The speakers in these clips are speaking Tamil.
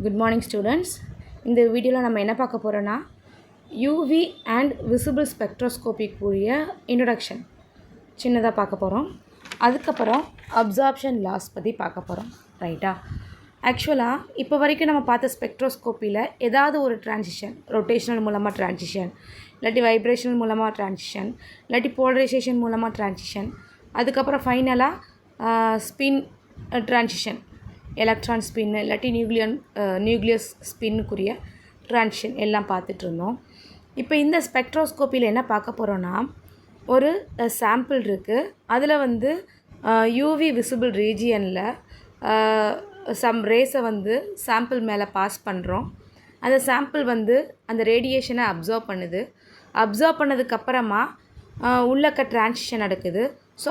Good morning students. இந்த வீடியோவில் நம்ம என்ன பார்க்க போகிறோன்னா UV and visible spectroscopy கூடிய இன்ட்ரொடக்ஷன் சின்னதாக பார்க்க போகிறோம். அதுக்கப்புறம் அப்சார்ப்ஷன் லாஸ் பற்றி பார்க்க போகிறோம். ரைட்டா? ஆக்சுவலாக இப்போ வரைக்கும் நம்ம பார்த்த ஸ்பெக்ட்ரோஸ்கோப்பியில் ஏதாவது ஒரு ட்ரான்சிஷன், ரொட்டேஷனல் மூலமாக ட்ரான்சிஷன், இல்லாட்டி வைப்ரேஷனல் மூலமாக ட்ரான்சிஷன், இல்லாட்டி போலரைசேஷன் மூலமாக ட்ரான்சிஷன், அதுக்கப்புறம் ஃபைனலாக ஸ்பின் ட்ரான்சிஷன், எலக்ட்ரான் ஸ்பின்னு இல்லாட்டி நியூக்ளியஸ் ஸ்பின்னுக்குரிய ட்ரான்சிஷன் எல்லாம் பார்த்துட்ருந்தோம். இப்போ இந்த ஸ்பெக்ட்ரோஸ்கோப்பியில் என்ன பார்க்க போகிறோன்னா, ஒரு சாம்பிள் இருக்குது. அதில் யூவி விசிபிள் ரீஜியனில் சம் ரேஸை சாம்பிள் மேலே பாஸ் பண்ணுறோம். அந்த சாம்பிள் அந்த ரேடியேஷனை அப்சர்வ் பண்ணுது. அப்சர்வ் பண்ணதுக்கப்புறமா உள்ளக்க ட்ரான்சிஷன் நடக்குது. ஸோ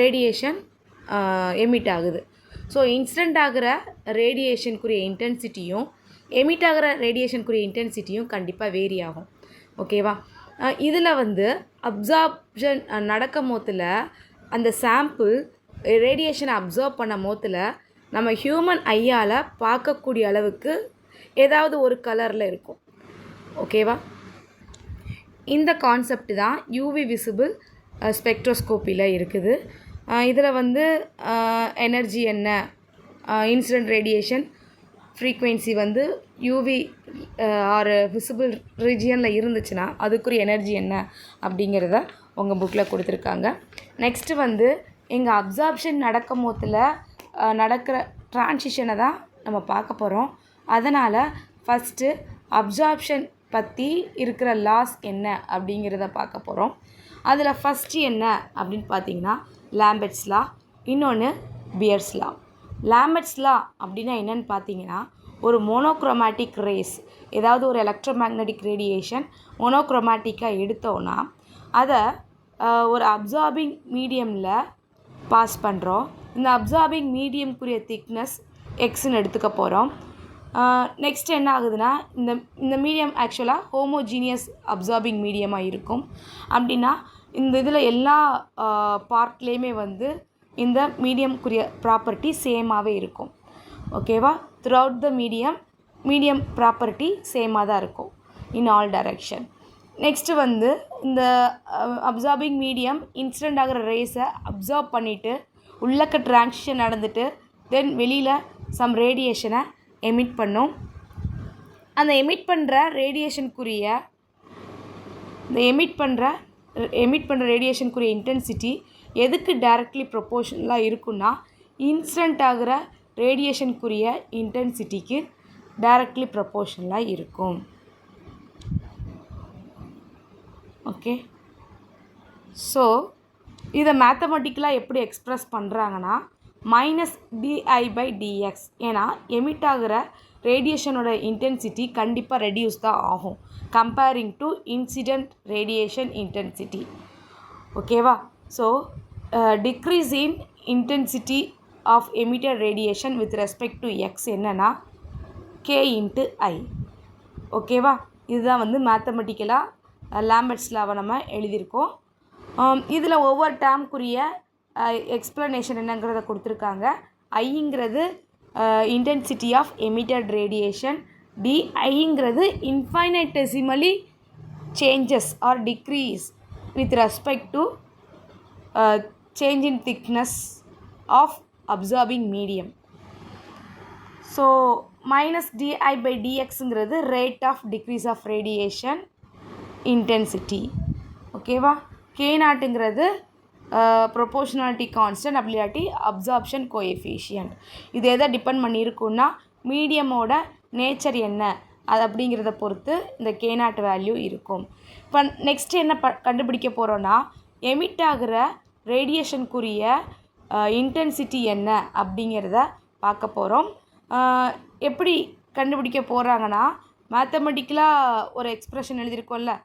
ரேடியேஷன் எமிட் ஆகுது. ஸோ இன்சிடெண்ட் ஆகிற ரேடியேஷனுக்குரிய இன்டென்சிட்டியும் எமிட் ஆகிற ரேடியேஷனுக்குரிய இன்டென்சிட்டியும் கண்டிப்பாக வேரி ஆகும். ஓகேவா? இதில் அப்சார்ப்ஷன் நடக்கும் போதில் அந்த சாம்பிள் ரேடியேஷனை அப்சர்வ் பண்ண போதில் நம்ம ஹியூமன் ஐயால் பார்க்கக்கூடிய அளவுக்கு ஏதாவது ஒரு கலரில் இருக்கும். ஓகேவா? இந்த கான்செப்ட் தான் யூவி விசிபிள் ஸ்பெக்ட்ரோஸ்கோப்பியில் இருக்குது. இதில் எனர்ஜி என்ன, incident radiation frequency UV or visible ரீஜியனில் இருந்துச்சுன்னா அதுக்குரிய எனர்ஜி என்ன அப்படிங்கிறத உங்கள் புக்கில் கொடுத்துருக்காங்க. நெக்ஸ்ட்டு எங்கள் அப்சார்ப்ஷன் நடக்கும் போதில் நடக்கிற ட்ரான்சிஷனை தான் நம்ம பார்க்க போகிறோம். அதனால் ஃபஸ்ட்டு அப்சார்ப்ஷன் பற்றி இருக்கிற லாஸ் என்ன அப்படிங்கிறத பார்க்க போகிறோம். அதில் ஃபஸ்ட்டு என்ன அப்படின்னு பார்த்தீங்கன்னா லாம்பர்ட்ஸ் லா, இன்னொன்று பியர்ஸ் லா. லாம்பர்ட்ஸ் லா அப்படின்னா என்னென்னு பார்த்தீங்கன்னா, ஒரு மோனோக்ரோமேட்டிக் ரேஸ், ஏதாவது ஒரு எலக்ட்ரோமேக்னெட்டிக் ரேடியேஷன் மோனோக்ரோமேட்டிக்காக எடுத்தோன்னா அதை ஒரு அப்சார்பிங் மீடியமில் பாஸ் பண்ணுறோம். இந்த அப்சார்பிங் மீடியம்க்குரிய திக்னஸ் எக்ஸ்ன்னு எடுத்துக்க போகிறோம். நெக்ஸ்ட் என்ன ஆகுதுன்னா, இந்த மீடியம் ஆக்சுவலாக ஹோமோஜீனியஸ் அப்சார்பிங் மீடியமாக இருக்கும். அப்படின்னா இந்த இதில் எல்லா பார்ட்லேயுமே இந்த மீடியம்க்குரிய ப்ராப்பர்ட்டி சேமாகவே இருக்கும். ஓகேவா? Through out the medium property சேமாக தான் இருக்கும் இன் ஆல் டைரக்ஷன். நெக்ஸ்ட்டு இந்த அப்சார்பிங் மீடியம் இன்சிடெண்ட் ஆகிற ரேஸை அப்சார்ப் பண்ணிவிட்டு உள்ளக்க ட்ரான்சிஷன் நடந்துட்டு தென் வெளியில் சம் ரேடியேஷனை எமிட் பண்ணும். அந்த எமிட் பண்ணுற ரேடியேஷனுக்குரிய இன்டென்சிட்டி எதுக்கு டைரக்ட்லி ப்ரொபோஷனலாக இருக்குன்னா, இன்சிடெண்ட் ஆகிற ரேடியேஷனுக்குரிய இன்டென்சிட்டிக்கு டைரக்ட்லி ப்ரொபோஷனலாக இருக்கும். ஓகே, ஸோ இதை மேத்தமெட்டிக்கலாக எப்படி எக்ஸ்ப்ரெஸ் பண்ணுறாங்கன்னா -di/dx. ஏன்னா எமிட் ஆகிற ரேடியேஷனோட இன்டென்சிட்டி கண்டிப்பாக ரெடியூஸ் தான் ஆகும் comparing to incident radiation intensity. ஓகேவா? So decrease in intensity of emitted radiation with respect to X என்னென்னா k/I. ஓகேவா? இதுதான் மேத்தமெட்டிக்கலாக லாம்பர்ட்ஸ் லாவை நம்ம எழுதியிருக்கோம். இதில் ஒவ்வொரு டேர்முக்குரிய எக்ஸ்ப்ளனேஷன் என்னங்கிறத கொடுத்துருக்காங்க. ஐங்கிறது இன்டென்சிட்டி ஆஃப் எமிட்டட் ரேடியேஷன், டிஐங்கிறது infinitesimally changes or decrease with respect to change in thickness of absorbing medium. So -di/dxங்கிறது rate of decrease of radiation intensity. ஓகேவா? k0ங்கிறது ப்ரொபோஷனாலிட்டி கான்ஸ்டன்ட், அப்படி இல்லாட்டி அப்சார்ப்ஷன் கோஎஃபிஷியன்ட். இது எதை டிபெண்ட் பண்ணியிருக்குன்னா மீடியமோட நேச்சர் என்ன அது அப்படிங்கிறத பொறுத்து இந்த k0 வேல்யூ இருக்கும். இப்போ நெக்ஸ்ட் என்ன கண்டுபிடிக்க போகிறோன்னா, எமிட் ஆகிற ரேடியேஷனுக்குரிய இன்டென்சிட்டி என்ன அப்படிங்கிறத பார்க்க போகிறோம். எப்படி கண்டுபிடிக்க போகிறாங்கன்னா, மேத்தமெட்டிக்கலாக ஒரு எக்ஸ்ப்ரெஷன் எழுதியிருக்கோம்ல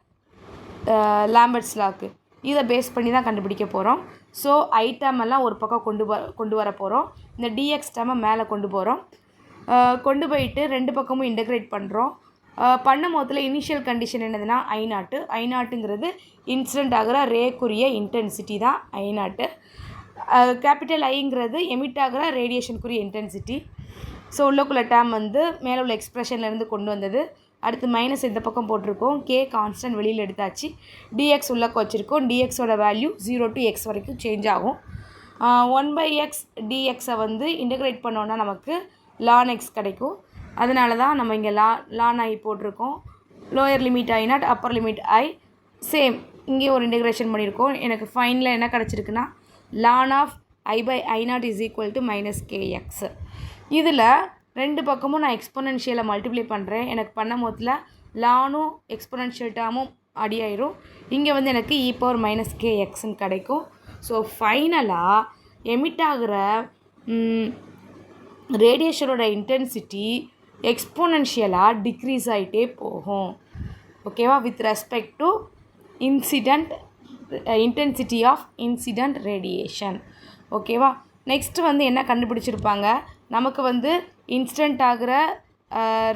லாம்பர்ட்ஸ் லாக்கு, இதை பேஸ் பண்ணி தான் கண்டுபிடிக்க போகிறோம். ஸோ ஐ டேம் எல்லாம் ஒரு பக்கம் கொண்டு வர போகிறோம். இந்த டிஎக்ஸ் டேமை மேலே கொண்டு போயிட்டு ரெண்டு பக்கமும் இன்டகிரேட் பண்ணுறோம். பண்ணும் போதில் இனிஷியல் கண்டிஷன் என்னதுன்னா ஐநாட்டுங்கிறது இன்சிடெண்ட் ஆகிற ரேக்குரிய இன்டென்சிட்டி தான் ஐநாட்டு. கேபிட்டல் ஐங்கிறது எமிட் ஆகிற ரேடியேஷனுக்குரிய இன்டென்சிட்டி. ஸோ உள்ளக்குள்ள டேம் வந்து மேலே உள்ள எக்ஸ்ப்ரெஷன்லேருந்து கொண்டு வந்தது. அடுத்து மைனஸ் இந்த பக்கம் போட்டிருக்கோம். கே கான்ஸ்டன்ட் வெளியில் எடுத்தாச்சு. டிஎக்ஸ் உள்ளக்க வச்சுருக்கோம். டிஎக்ஸோட வேல்யூ 0 to x வரைக்கும் சேஞ்ச் ஆகும். 1/x dxஐ வந்து இன்டகிரேட் பண்ணோன்னா நமக்கு ln x கிடைக்கும். அதனால தான் நம்ம இங்கே ln I போட்டிருக்கோம். Lower limit I0, upper limit I same இங்கே ஒரு இன்டகிரேஷன் பண்ணியிருக்கோம். எனக்கு ஃபைனலில் என்ன கிடச்சிருக்குன்னா ln of I/I0 is equal to -kx. இதில் ரெண்டு பக்கமும் நான் எக்ஸ்பொனென்ஷியலை மல்டிப்ளை பண்ணுறேன். எனக்கு பண்ண போதில் லானும் எக்ஸ்பொனென்ஷியல் டேர்மும் அடி ஆயிரும். இங்கே வந்து எனக்கு e⁻−kxன்னு கிடைக்கும். ஸோ ஃபைனலாக எமிட் ஆகிற ரேடியேஷனோட இன்டென்சிட்டி எக்ஸ்பொனென்ஷியலாக டிக்ரீஸ் ஆகிட்டே போகும். ஓகேவா? With respect to intensity of incident radiation. ஓகேவா? நெக்ஸ்ட்டு வந்து என்ன கண்டுபிடிச்சிருப்பாங்க, நமக்கு வந்து இன்சிடெண்ட் ஆகிற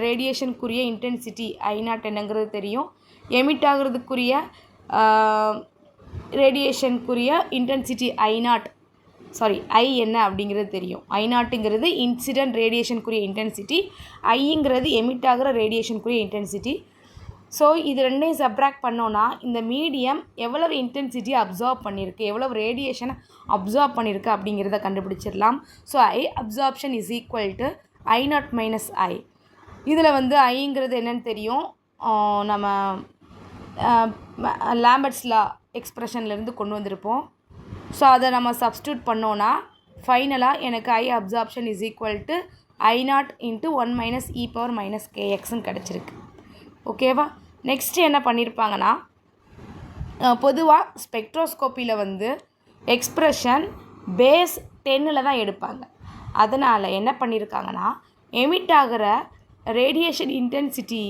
ரேடியேஷனுக்குரிய இன்டென்சிட்டி I0 என்னங்கிறது தெரியும். எமிட் ஆகிறதுக்குரிய ரேடியேஷனுக்குரிய இன்டென்சிட்டி I என்ன அப்படிங்கிறது தெரியும். I0ங்கிறது இன்சிடெண்ட் ரேடியேஷனுக்குரிய இன்டென்சிட்டி, ஐங்கிறது எமிட் ஆகிற ரேடியேஷனுக்குரிய இன்டென்சிட்டி. ஸோ இது ரெண்டையும் சப்ராக்ட் பண்ணோன்னா இந்த மீடியம் எவ்வளவு இன்டென்சிட்டி அப்சார்ப் பண்ணியிருக்கு, எவ்வளவு ரேடியேஷனை அப்சார்ப் பண்ணியிருக்கு அப்படிங்கிறத கண்டுபிடிச்சிடலாம். So I absorption is equal to I0 - I. இதில் வந்து ஐங்கிறது என்னன்னு தெரியும், நம்ம லாம்பர்ட்ஸ் லா எக்ஸ்ப்ரெஷன்லேருந்து கொண்டு வந்திருப்போம். ஸோ அதை நம்ம சப்ஸ்டியூட் பண்ணோன்னா ஃபைனலாக எனக்கு I absorption is equal to I0 × 1 - e⁻−kxன்னு கிடச்சிருக்கு. ஓகேவா? நெக்ஸ்ட்டு என்ன பண்ணியிருப்பாங்கன்னா, பொதுவாக ஸ்பெக்ட்ரோஸ்கோப்பியில் வந்து எக்ஸ்ப்ரெஷன் பேஸ் 10 தான் எடுப்பாங்க. அதனால் என்ன பண்ணியிருக்காங்கன்னா, எமிட் ஆகிற ரேடியேஷன் இன்டென்சிட்டி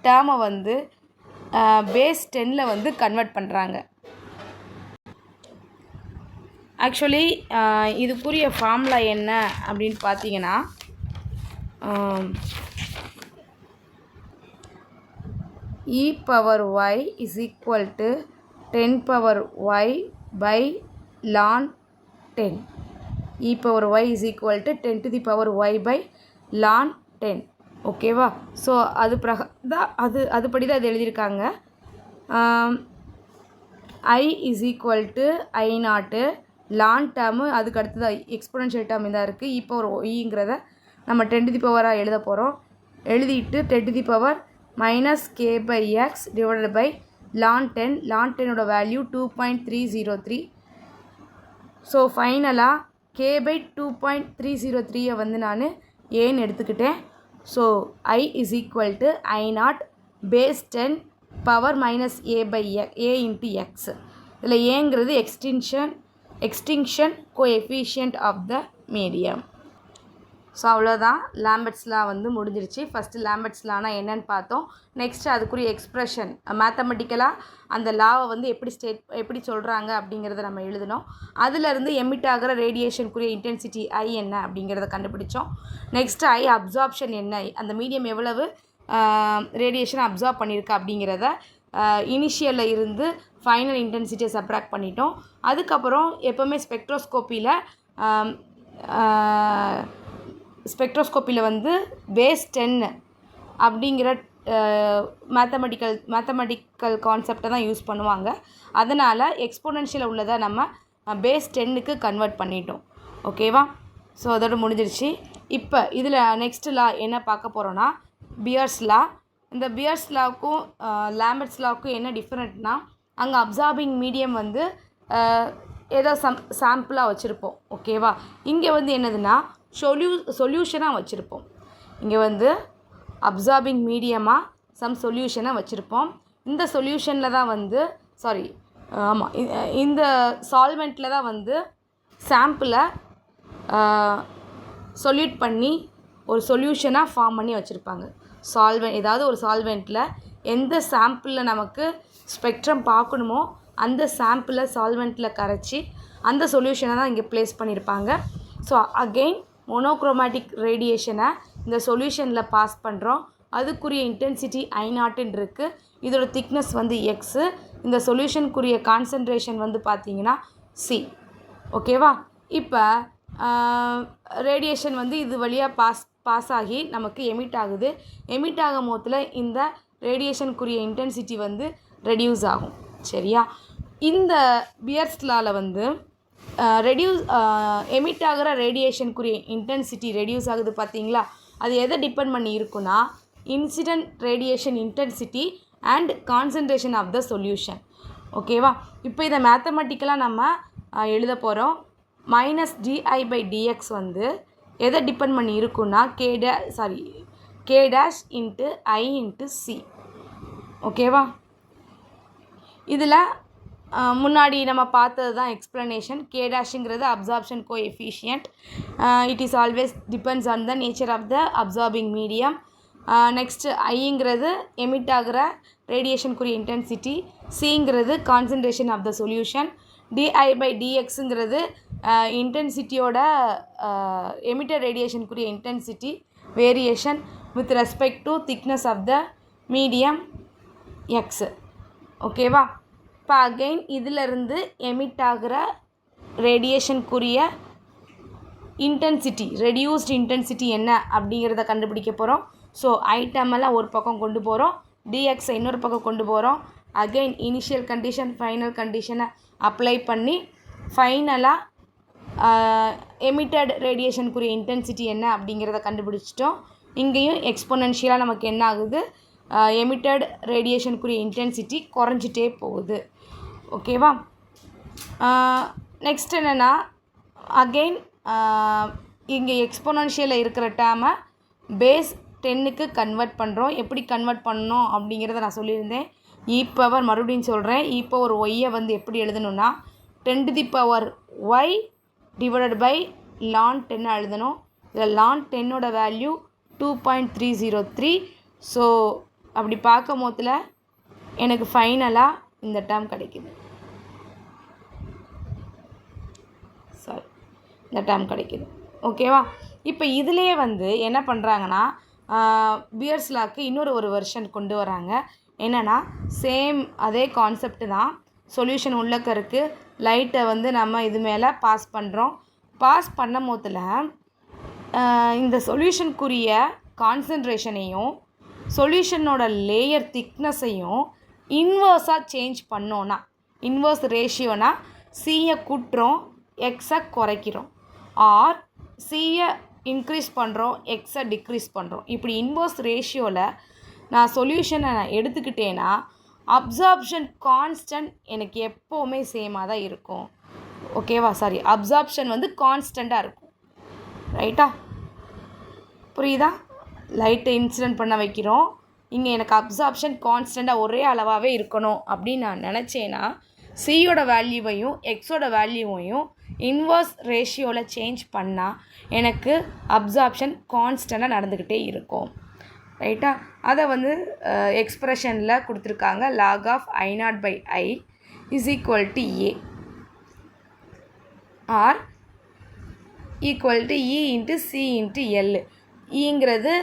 டேர்மை வந்து பேஸ் 10 வந்து கன்வெர்ட் பண்ணுறாங்க. ஆக்சுவலி இதுக்குரிய ஃபார்முலா என்ன அப்படின்னு பார்த்தீங்கன்னா, e⁻y is equal to 10⁻y by ln 10. e⁻y is equal to 10⁻y by ln 10. ஓகேவா? ஸோ அதுபடி தான் இது எழுதியிருக்காங்க. I is equal to I0, ln term அதுக்கு அடுத்தது எக்ஸ்பொனென்ஷியல் டேர்ம் இதாக இருக்குது. e⁻y நம்ம 10⁻ஆக எழுத போகிறோம். எழுதிட்டு 10⁻−k/x divided by ln 10. ln 10ஓட வேல்யூ 2.303. ஸோ ஃபைனலாக k/2.303 வந்து நான் ஏன்னு எடுத்துக்கிட்டேன். So I is equal to I0 base 10 power -a into x. இதில் ஏங்கிறது extinction coefficient of the medium. So அவ்வளோதான், லாம்பர்ட்ஸ் லா வந்து முடிஞ்சிருச்சு. ஃபஸ்ட்டு லாம்பர்ட்ஸ் லானா என்னன்னு பார்த்தோம். நெக்ஸ்ட்டு அதுக்குரிய எக்ஸ்ப்ரெஷன் மேத்தமெட்டிக்கலாக அந்த லாவை வந்து எப்படி சொல்கிறாங்க அப்படிங்கிறத நம்ம எழுதினோம். அதிலிருந்து எமிட் ஆகிற ரேடியேஷனுக்குரிய இன்டென்சிட்டி I என்ன அப்படிங்கிறத கண்டுபிடிச்சோம். நெக்ஸ்ட்டு I அப்சார்ப்ஷன் என்ன, அந்த மீடியம் எவ்வளவு ரேடியேஷனை அப்சார்ப் பண்ணியிருக்கு அப்படிங்கிறத இனிஷியலில் இருந்து ஃபைனல் இன்டென்சிட்டியை சப்ராக்ட் பண்ணிட்டோம். அதுக்கப்புறம் எப்போவுமே ஸ்பெக்ட்ரோஸ்கோப்பியில் வந்து பேஸ் 10 அப்படிங்கிற மேத்தமெட்டிக்கல் கான்செப்டை தான் யூஸ் பண்ணுவாங்க. அதனால் எக்ஸ்பொனென்ஷியல் உள்ளதை நம்ம பேஸ் 10க்கு கன்வெர்ட் பண்ணிட்டோம். ஓகேவா? ஸோ அதோட முடிஞ்சிருச்சு. இப்போ இதில் நெக்ஸ்ட் லா என்ன பார்க்க போகிறோன்னா, பியர்ஸ் லா. இந்த பியர்ஸ் லாவுக்கும் லாம்பர்ட்ஸ் லாவுக்கும் என்ன டிஃப்ரெண்ட்னா, அங்கே அப்சார்பிங் மீடியம் வந்து ஏதோ சாம்பிளாக வச்சுருப்போம். ஓகேவா? இங்கே வந்து என்னதுன்னா சொல்யூஷனாக வச்சுருப்போம். இங்கே வந்து அப்சார்பிங் மீடியமாக சம் சொல்யூஷனை வச்சுருப்போம். இந்த சொல்யூஷனில் தான் வந்து இந்த சால்வெண்ட்டில் தான் வந்து சாம்பிளை சொல்யூட் பண்ணி ஒரு சொல்யூஷனாக ஃபார்ம் பண்ணி வச்சுருப்பாங்க. ஏதாவது ஒரு சால்வெண்ட்டில் எந்த சாம்பிளில் நமக்கு ஸ்பெக்ட்ரம் பார்க்கணுமோ அந்த சாம்பிளை சால்வெண்ட்டில் கரைச்சி அந்த சொல்யூஷனை தான் இங்கே ப்ளேஸ் பண்ணியிருப்பாங்க. ஸோ அகெயின் மோனோக்ரோமேட்டிக் ரேடியேஷனை இந்த சொல்யூஷனில் பாஸ் பண்ணுறோம். அதுக்குரிய இன்டென்சிட்டி I0 இருக்குது. இதோட திக்னஸ் வந்து எக்ஸு. இந்த சொல்யூஷனுக்குரிய கான்சன்ட்ரேஷன் வந்து பார்த்திங்கன்னா C. ஓகேவா? இப்போ ரேடியேஷன் வந்து இது வழியாக பாஸ் பாஸ் ஆகி நமக்கு எமிட் ஆகுது. எமிட் ஆகும் போதில் இந்த ரேடியேஷனுக்குரிய இன்டென்சிட்டி வந்து ரெடியூஸ் ஆகும். சரியா? இந்த பியர்ஸ் லால வந்து எமிட் ஆகிற ரேடியேஷனுக்குரிய இன்டென்சிட்டி ரெடியூஸ் ஆகுது பார்த்தீங்களா? அது எதை டிபெண்ட் பண்ணி இருக்குன்னா incident radiation intensity and concentration of the solution. ஓகேவா? இப்போ இதை மேத்தமெட்டிக்கலாக நம்ம எழுத போகிறோம். -di/dx வந்து எதை டிபெண்ட் பண்ணி இருக்குன்னா k dash into i into c. ஓகேவா? இதில் முன்னாடி நம்ம பார்த்தது தான் எக்ஸ்ப்ளனேஷன். k டேஷுங்கிறது absorption coefficient. It is always depends on the nature of the absorbing medium. Next ஐங்கிறது எமிட் ஆகிற ரேடியேஷனுக்குரிய இன்டென்சிட்டி, சிங்கிறது கான்சன்ட்ரேஷன் ஆஃப் த சொல்யூஷன், di/dxங்கிறது இன்டென்சிட்டியோட எமிட்டர் ரேடியேஷனுக்குரிய intensity variation with respect to thickness of the medium x. ஓகேவா? இப்போ அகெயின் இதிலிருந்து எமிட் ஆகிற ரேடியேஷனுக்குரிய இன்டென்சிட்டி ரெடியூஸ்டு இன்டென்சிட்டி என்ன அப்படிங்கிறத கண்டுபிடிக்க போகிறோம். ஸோ ஐட்டமெல்லாம் ஒரு பக்கம் கொண்டு போகிறோம், டிஎக்ஸை இன்னொரு பக்கம் கொண்டு போகிறோம். அகெயின் இனிஷியல் கண்டிஷன் ஃபைனல் கண்டிஷனை அப்ளை பண்ணி ஃபைனலாக எமிட்டட் ரேடியேஷனுக்குரிய இன்டென்சிட்டி என்ன அப்படிங்கிறத கண்டுபிடிச்சிட்டோம். இங்கேயும் எக்ஸ்பொனென்ஷியலாக நமக்கு என்ன ஆகுது, எமிட்டட் ரேடியேஷனுக்குரிய இன்டென்சிட்டி குறைஞ்சிட்டே போகுது. ஓகேவா? நெக்ஸ்ட் என்னென்னா அகெயின் இங்கே எக்ஸ்பொனென்ஷியலில் இருக்கிற டேமை பேஸ் 10க்கு கன்வெர்ட் பண்ணுறோம். எப்படி கன்வெர்ட் பண்ணணும் அப்படிங்கிறத நான் சொல்லியிருந்தேன். மறுபடியும் சொல்கிறேன். y வந்து எப்படி எழுதணும்னா 10⁻y டிவைடட் பை ln 10 எழுதணும். இதில் ln 10ஓட வேல்யூ 2.303. ஸோ அப்படி பார்க்கும் போதில் எனக்கு ஃபைனலாக இந்த டேர்ம் கிடைக்குது. ஓகேவா? இப்போ இதிலே வந்து என்ன பண்ணுறாங்கன்னா பியர்ஸ் லாக்கு ஒரு வெர்ஷன் கொண்டு வராங்க. என்னென்னா சேம் அதே கான்செப்ட் தான். சொல்யூஷன் உள்ளக்க இருக்குது, லைட்டை வந்து நம்ம இது மேலே பாஸ் பண்ணுறோம். பாஸ் பண்ணும் போதில் இந்த சொல்யூஷனுக்குரிய கான்சன்ட்ரேஷனையும் சொல்யூஷனோட லேயர் திக்னஸையும் இன்வர்ஸாக சேஞ்ச் பண்ணோன்னா, இன்வர்ஸ் ரேஷியோனா சியை கூட்டுறோம், எக்ஸை குறைக்கிறோம், ஆர் சியை இன்க்ரீஸ் பண்ணுறோம், எக்ஸை டிக்ரீஸ் பண்ணுறோம். இப்படி இன்வர்ஸ் ரேஷியோவில் நான் சொல்யூஷனை எடுத்துக்கிட்டேன்னா அப்சார்ப்ஷன் கான்ஸ்டன்ட் எனக்கு எப்போவுமே சேமாக தான் இருக்கும். ஓகேவா? அப்சார்ப்ஷன் வந்து கான்ஸ்டண்ட்டாக இருக்கும். ரைட்டா? புரியுதா? லைட்டை இன்சிடென்ட் பண்ண வைக்கிறோம். இங்கே எனக்கு அப்சார்ப்ஷன் கான்ஸ்டண்ட்டாக ஒரே அளவாகவே இருக்கணும் அப்படின்னு நான் நினச்சேன்னா சியோட வேல்யூவையும் எக்ஸோட வேல்யூவையும் இன்வர்ஸ் ரேஷியோவில் சேஞ்ச் பண்ணால் எனக்கு அப்சார்ப்ஷன் கான்ஸ்டண்ட்டாக நடந்துக்கிட்டே இருக்கும். ரைட்டா? அதை வந்து எக்ஸ்ப்ரெஷனில் கொடுத்துருக்காங்க. log of I0/I is equal to A or equal to E into C into L. ங்கிறது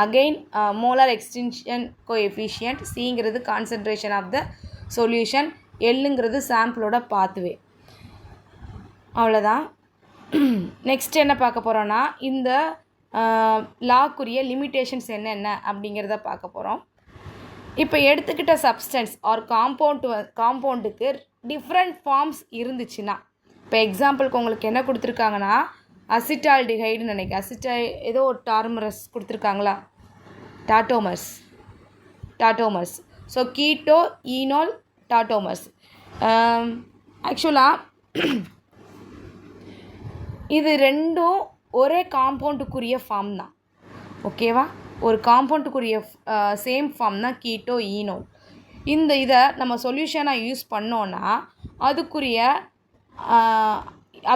அகெயின் மோலார் எக்ஸ்டென்ஷன் கோஎஃபிஷியன்ட், சிங்கிறது கான்சன்ட்ரேஷன் ஆஃப் த சொல்யூஷன், எல்லுங்கிறது சாம்பிளோட பாத்வே. அவ்வளோதான். நெக்ஸ்ட் என்ன பார்க்க போகிறோன்னா இந்த லாக்குரிய லிமிட்டேஷன்ஸ் என்னென்ன அப்படிங்கிறத பார்க்க போகிறோம். இப்போ எடுத்துக்கிட்ட சப்ஸ்டன்ஸ் ஆர் காம்பவுண்டுக்கு டிஃப்ரெண்ட் ஃபார்ம்ஸ் இருந்துச்சுன்னா, இப்போ எக்ஸாம்பிளுக்கு உங்களுக்கு என்ன கொடுத்துருக்காங்கன்னா அசிட்டால்டிஹைடுன்னு நினைக்கிறேன், ஏதோ ஒரு டார்மரஸ் கொடுத்துருக்காங்களா, டாட்டோமர்ஸ். So keto, ஈனோல், டாட்டோமர்ஸ். ஆக்சுவலாக இது ரெண்டும் ஒரே காம்பவுண்டுக்குரிய ஃபார்ம் தான். ஓகேவா? ஒரு காம்பவுண்டுக்குரிய சேம் ஃபார்ம் தான் கீட்டோ, ஈனோல். இதை நம்ம சொல்யூஷனாக யூஸ் பண்ணோன்னா அதுக்குரிய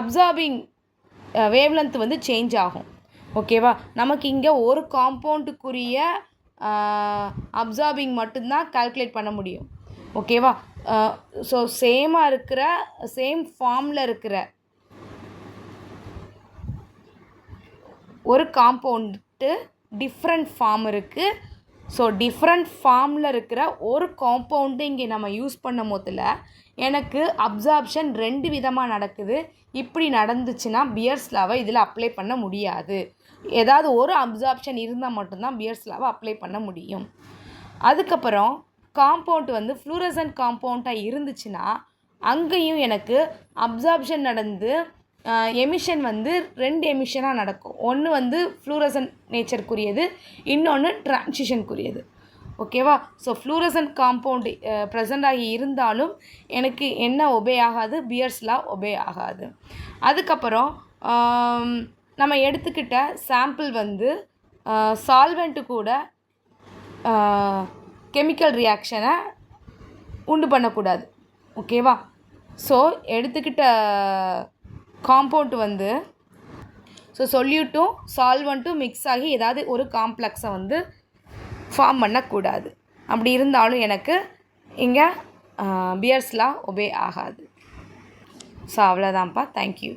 அப்சார்பிங் வேவ்லென்த் வந்து சேஞ்ச் ஆகும். ஓகேவா? நமக்கு இங்கே ஒரு காம்பவுண்டுக்குரிய அப்சார்பிங் மட்டும்தான் கால்குலேட் பண்ண முடியும். ஓகேவா? ஸோ சேமாக இருக்கிற சேம் ஃபார்மில் இருக்கிற ஒரு காம்பவுண்டு டிஃப்ரெண்ட் ஃபார்ம் இருக்குது, ஸோ டிஃப்ரெண்ட் ஃபார்மில் இருக்கிற ஒரு காம்பவுண்டு இங்கே நம்ம யூஸ் பண்ணும் போதில் எனக்கு அப்சார்ப்ஷன் 2 விதமாக நடக்குது. இப்படி நடந்துச்சுன்னா பியர்ஸ் லாவை இதில் அப்ளை பண்ண முடியாது. ஏதாவது ஒரு அப்சார்ப்ஷன் இருந்தால் மட்டும்தான் பியர்ஸ் லாவை அப்ளை பண்ண முடியும். அதுக்கப்புறம் காம்பவுண்ட் வந்து ஃப்ளூரசன்ட் காம்பவுண்டாக இருந்துச்சுன்னா அங்கேயும் எனக்கு அப்சார்ப்ஷன் நடந்து எமிஷன் வந்து 2 எமிஷனாக நடக்கும். ஒன்று வந்து ஃப்ளூரசன்ட் நேச்சருக்குரியது, இன்னொன்று டிரான்சிஷனுக்குரியது. ஓகேவா? ஸோ ஃப்ளூரசன்ட் காம்பவுண்டு ப்ரெசண்ட் ஆகி இருந்தாலும் எனக்கு என்ன ஒபே ஆகாது, பியர்ஸ் லா ஒபே ஆகாது. அதுக்கப்புறம் நம்ம எடுத்துக்கிட்ட சாம்பிள் வந்து சால்வெண்ட்டு கூட கெமிக்கல் ரியாக்ஷனை உண்டு பண்ணக்கூடாது. ஓகேவா? ஸோ எடுத்துக்கிட்ட காம்பவுண்ட் வந்து சொல்யூட்டும் சால்வெண்ட்டும் மிக்ஸ் ஆகி ஏதாவது ஒரு காம்ப்ளெக்ஸை வந்து ஃபார்ம் பண்ணக்கூடாது. அப்படி இருந்தாலும் எனக்கு இங்கே பியர்ஸ் லா ஒபே ஆகாது. ஸோ அவ்வளோதான்ப்பா. தேங்க்யூ.